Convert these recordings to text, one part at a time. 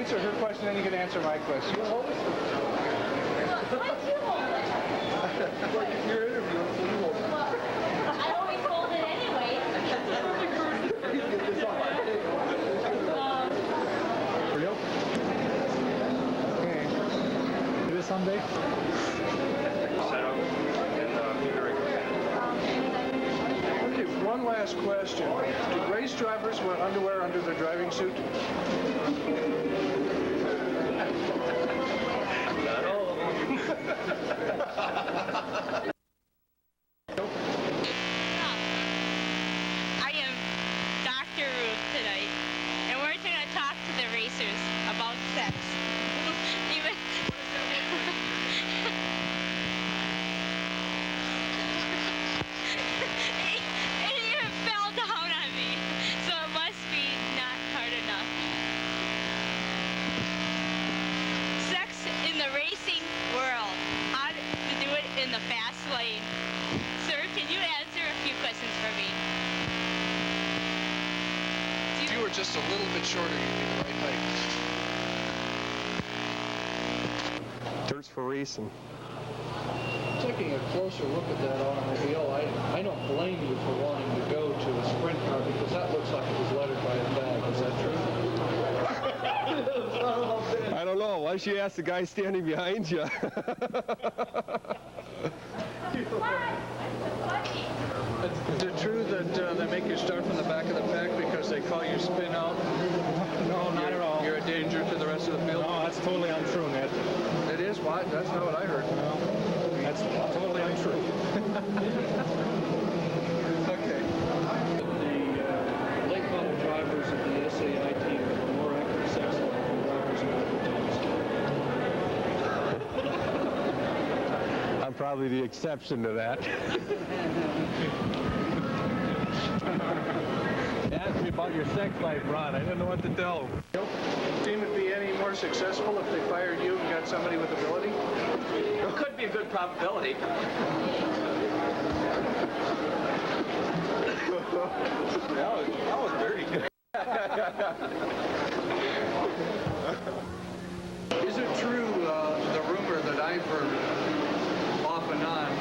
answer her question, then you can answer my question. Why do you hold it? Your interview, so you hold it. Well, I always hold it anyway. Real? Okay. Do this someday? Okay, one last question. Do race drivers wear underwear under their driving suit? Not all of them. I am Dr. Ruth tonight, and we're going to talk to the racers about sex. Even it even fell down on me, so it must be not hard enough. Sex in the racing world. How to do it in the fast lane. Sir, can you answer a few questions for me? If you were just a little bit shorter, you'd be the right height. Dirt's for racing. Taking a closer look at that automobile, I don't blame you for wanting to go to a sprint car because that looks like it was lettered by a bag. Is that true? I don't know. Why should you ask the guy standing behind you? Is it true that they make you start from the back of the pack because they call you spin out? No, not at all. You're a danger to the rest of the field? No, that's totally untrue, Ned. It is? What? That's not what I heard. No, that's totally untrue. Okay. The late model drivers of the SAI team were more active sex than drivers in other teams. I'm probably the exception to that. Ask me about your sex life, Ron. I didn't know what to tell. The team would be any more successful if they fired you and got somebody with ability? There could be a good probability. That was dirty. Is it true, the rumor that I've heard off and on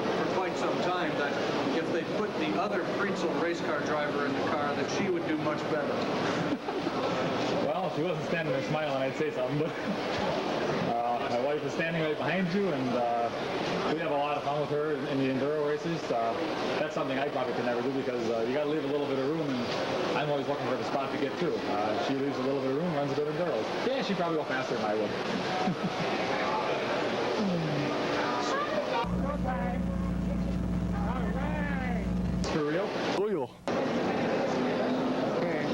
for quite some time, that if they put the other Fritzl race car driver in the car, that she would do much better? Well, if she wasn't standing there smiling, I'd say something, but my wife is standing right behind you, and we have a lot of fun with her in the enduro races. That's something I probably could never do because you got to leave a little bit of room, and I'm always looking for the spot to get to. She leaves a little bit of room, runs good enduros. Yeah, she'd probably go faster than I would. For real? Oil. Okay.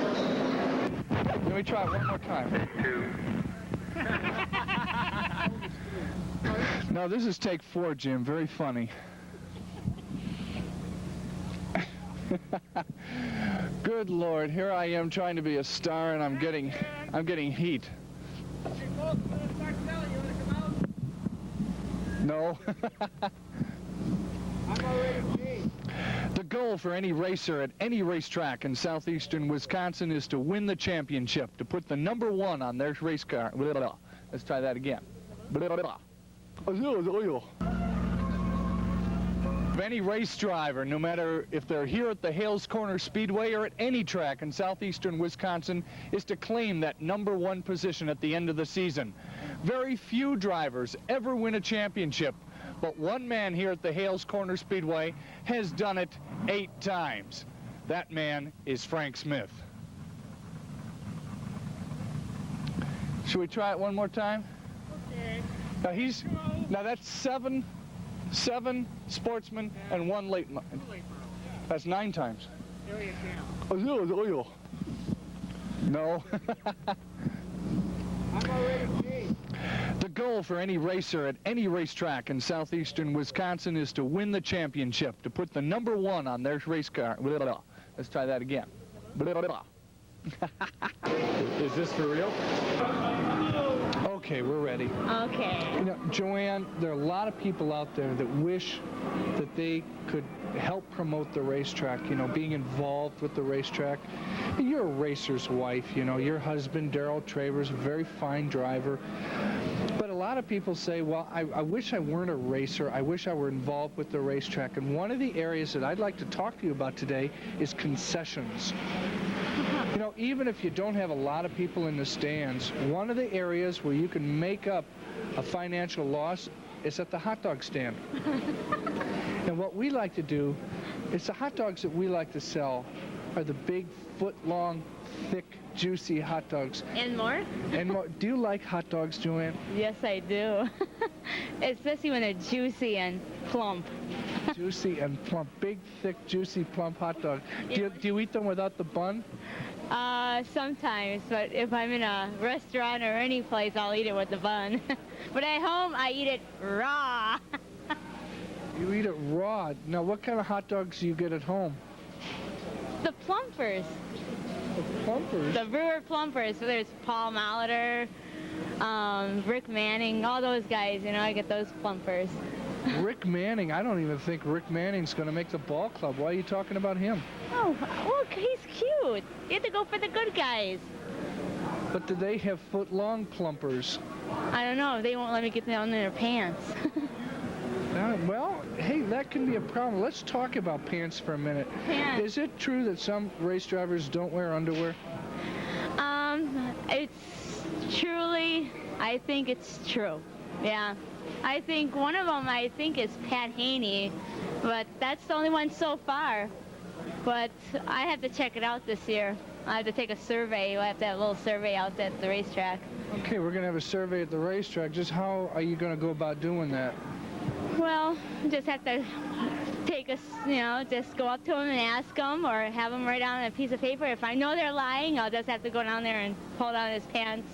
Let me try it one more time. No, this is take 4, Jim. Very funny. Good Lord, here I am trying to be a star, and I'm getting heat. No. The goal for any racer at any racetrack in southeastern Wisconsin is to win the championship, to put the #1 on their race car. Let's try that again. Any race driver, no matter if they're here at the Hales Corner Speedway or at any track in southeastern Wisconsin, is to claim that #1 position at the end of the season. Very few drivers ever win a championship, but one man here at the Hales Corner Speedway has done it 8 times. That man is Frank Smith. Should we try it one more time? Okay. Now that's seven sportsmen and 1 late model. That's 9 times. No. I'm already changed. The goal for any racer at any racetrack in southeastern Wisconsin is to win the championship, to put the #1 on their race car. Let's try that again. Is this for real? Okay, we're ready. Okay. You know, Joanne, there are a lot of people out there that wish that they could help promote the racetrack, you know, being involved with the racetrack. You're a racer's wife, you know. Your husband, Daryl Travers, a very fine driver. But a lot of people say, well, I wish I weren't a racer. I wish I were involved with the racetrack. And one of the areas that I'd like to talk to you about today is concessions. You know, even if you don't have a lot of people in the stands, one of the areas where you can make up a financial loss is at the hot dog stand. And what we like to do is the hot dogs that we like to sell are the big, foot-long, thick, juicy hot dogs. And more? And more. Do you like hot dogs, Joanne? Yes, I do. Especially when they're juicy and plump. Juicy and plump. Big, thick, juicy, plump hot dog. Do you eat them without the bun? Sometimes, but if I'm in a restaurant or any place, I'll eat it with the bun. But at home, I eat it raw. You eat it raw. Now, what kind of hot dogs do you get at home? The plumpers. The plumpers? The Brewer plumpers. So there's Paul Molitor, Rick Manning, all those guys, you know, I get those plumpers. Rick Manning. I don't even think Rick Manning's going to make the ball club. Why are you talking about him? Oh, look, he's cute. You have to go for the good guys. But do they have foot-long plumpers? I don't know. They won't let me get down in their pants. Well, hey, that can be a problem. Let's talk about pants for a minute. Pants. Is it true that some race drivers don't wear underwear? It's truly, I think it's true. Yeah. I think one of them, is Pat Haney, but that's the only one so far. But I have to check it out this year. I have to take a survey. I have to have a little survey out at the racetrack. Okay, we're going to have a survey at the racetrack. Just how are you going to go about doing that? Well, just have to take us, you know, just go up to them and ask them, or have them write down on a piece of paper. If I know they're lying, I'll just have to go down there and pull down his pants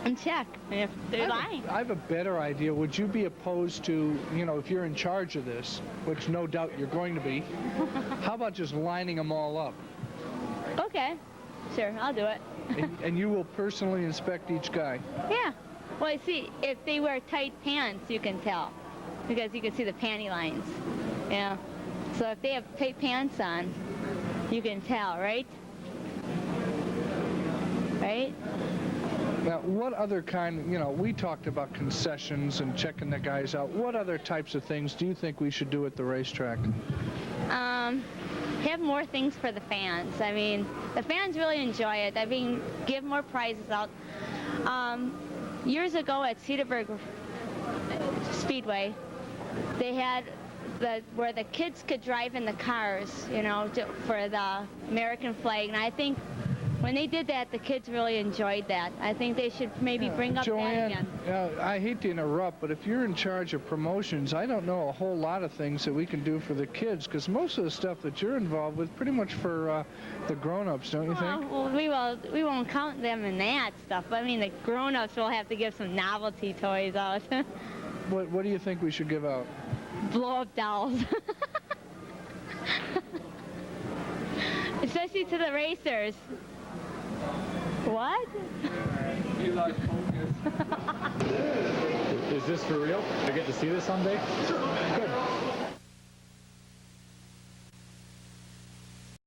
and check. And if they're lying. I have a better idea. Would you be opposed to, you know, if you're in charge of this, which no doubt you're going to be, how about just lining them all up? Okay, sure, I'll do it. And you will personally inspect each guy? Yeah. Well, you see, if they wear tight pants, you can tell, because you can see the panty lines. Yeah. So if they have tight pants on, you can tell, right? Right? Now, what other kind, you know, we talked about concessions and checking the guys out. What other types of things do you think we should do at the racetrack? Have more things for the fans. I mean, the fans really enjoy it. I mean, give more prizes out. Years ago at Cedarburg Speedway, they had where the kids could drive in the cars, you know, for the American flag. And I think when they did that, the kids really enjoyed that. I think they should maybe bring up Joanne, that again. I hate to interrupt, but if you're in charge of promotions, I don't know a whole lot of things that we can do for the kids, because most of the stuff that you're involved with, pretty much for the grown-ups, don't you think? Well, we won't count them in that stuff. I mean, the grown-ups will have to give some novelty toys out. What do you think we should give out? Blow-up dolls. Especially to the racers. What? Is this for real? I get to see this someday? Good.